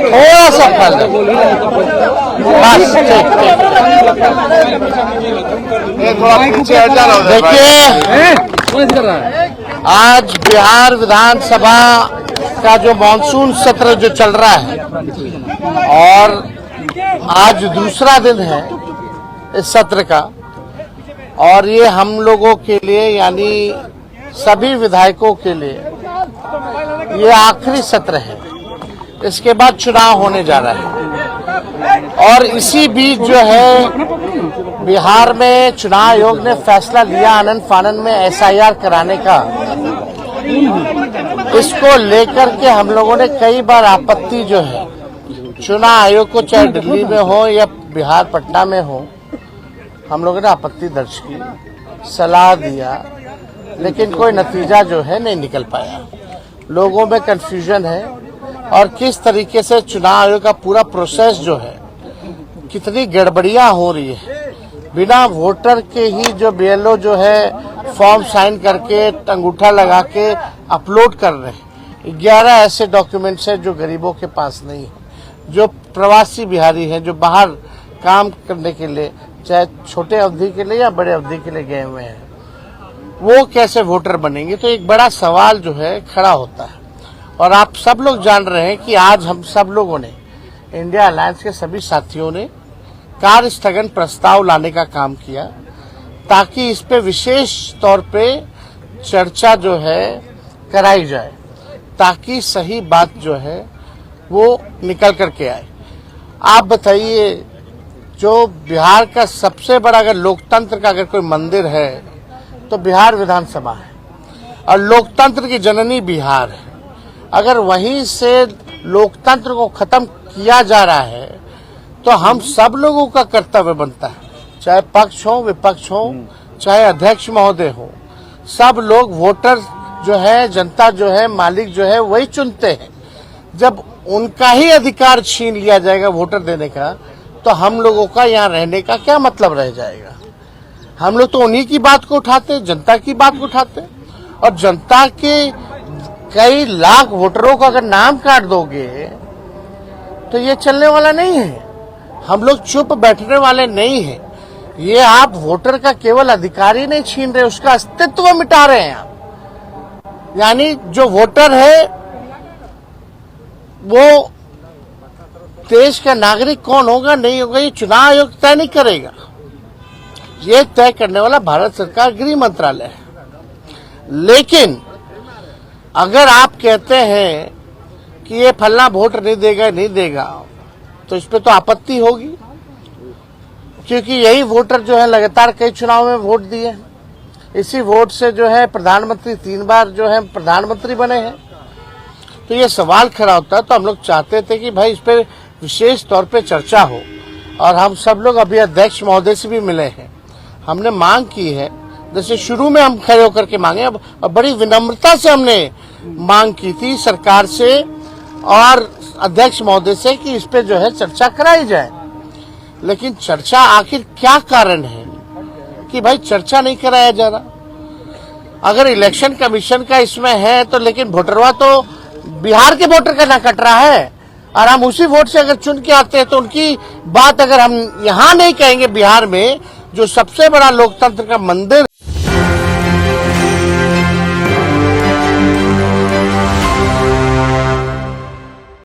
थोड़ा सा फल बस। देखिए, आज बिहार विधानसभा का जो मानसून सत्र जो चल रहा है और आज दूसरा दिन है इस सत्र का, और ये हम लोगों के लिए यानी सभी विधायकों के लिए ये आखिरी सत्र है। इसके बाद चुनाव होने जा रहा है और इसी बीच जो है बिहार में चुनाव आयोग ने फैसला लिया आनन फानन में SIR कराने का। इसको लेकर के हम लोगों ने कई बार आपत्ति जो है चुनाव आयोग को, चाहे दिल्ली में हो या बिहार पटना में हो, हम लोगों ने आपत्ति दर्ज की, सलाह दिया, लेकिन कोई नतीजा जो है नहीं निकल पाया। लोगों में कंफ्यूजन है और किस तरीके से चुनाव आयोग का पूरा प्रोसेस जो है कितनी गड़बड़ियां हो रही है। बिना वोटर के ही जो BLO जो है फॉर्म साइन करके अंगूठा लगा के अपलोड कर रहे हैं। 11 ऐसे डॉक्यूमेंट्स हैं जो गरीबों के पास नहीं है, जो प्रवासी बिहारी हैं, जो बाहर काम करने के लिए, चाहे छोटे अवधि के लिए या बड़े अवधि के लिए गए हुए हैं, वो कैसे वोटर बनेंगे। तो एक बड़ा सवाल जो है खड़ा होता है। और आप सब लोग जान रहे हैं कि आज हम सब लोगों ने, इंडिया अलायंस के सभी साथियों ने कार्य स्थगन प्रस्ताव लाने का काम किया ताकि इस पे विशेष तौर पे चर्चा जो है कराई जाए, ताकि सही बात जो है वो निकल करके आए। आप बताइए, जो बिहार का सबसे बड़ा अगर लोकतंत्र का अगर कोई मंदिर है तो बिहार विधानसभा है और लोकतंत्र की जननी बिहार है। अगर वहीं से लोकतंत्र को खत्म किया जा रहा है तो हम सब लोगों का कर्तव्य बनता है, चाहे पक्ष हो विपक्ष हो, चाहे अध्यक्ष महोदय हो, सब लोग वोटर जो है, जनता जो है, मालिक जो है वही चुनते हैं। जब उनका ही अधिकार छीन लिया जाएगा वोटर देने का, तो हम लोगों का यहाँ रहने का क्या मतलब रह जाएगा। हम लोग तो उन्हीं की बात को उठाते, जनता की बात को उठाते, और जनता के कई लाख वोटरों का अगर नाम काट दोगे तो ये चलने वाला नहीं है। हम लोग चुप बैठने वाले नहीं हैं। ये आप वोटर का केवल अधिकार ही नहीं छीन रहे, उसका अस्तित्व मिटा रहे हैं आप। यानी जो वोटर है वो देश का नागरिक कौन होगा नहीं होगा ये चुनाव आयोग तय नहीं करेगा। ये तय करने वाला भारत सरकार गृह मंत्रालय है। लेकिन अगर आप कहते हैं कि ये फलना वोट नहीं देगा तो इस पे तो आपत्ति होगी, क्योंकि यही वोटर जो है लगातार कई चुनाव में वोट दिए। इसी वोट से जो है प्रधानमंत्री 3 बार जो है प्रधानमंत्री बने हैं। तो ये सवाल खड़ा होता है। तो हम लोग चाहते थे कि भाई इस पे विशेष तौर पे चर्चा हो, और हम सब लोग अभी अध्यक्ष महोदय से भी मिले हैं। हमने मांग की है, जैसे शुरू में हम खड़े होकर के मांगे, अब बड़ी विनम्रता से हमने मांग की थी सरकार से और अध्यक्ष महोदय से कि इस पे जो है चर्चा कराई जाए। लेकिन चर्चा आखिर क्या कारण है कि भाई चर्चा नहीं कराया जा रहा। अगर इलेक्शन कमीशन का इसमें है तो, लेकिन वोटरवा तो बिहार के वोटर का ना कट रहा है, और हम उसी वोट से अगर चुन के आते हैं तो उनकी बात अगर हम यहाँ नहीं कहेंगे, बिहार में जो सबसे बड़ा लोकतंत्र का मंदिर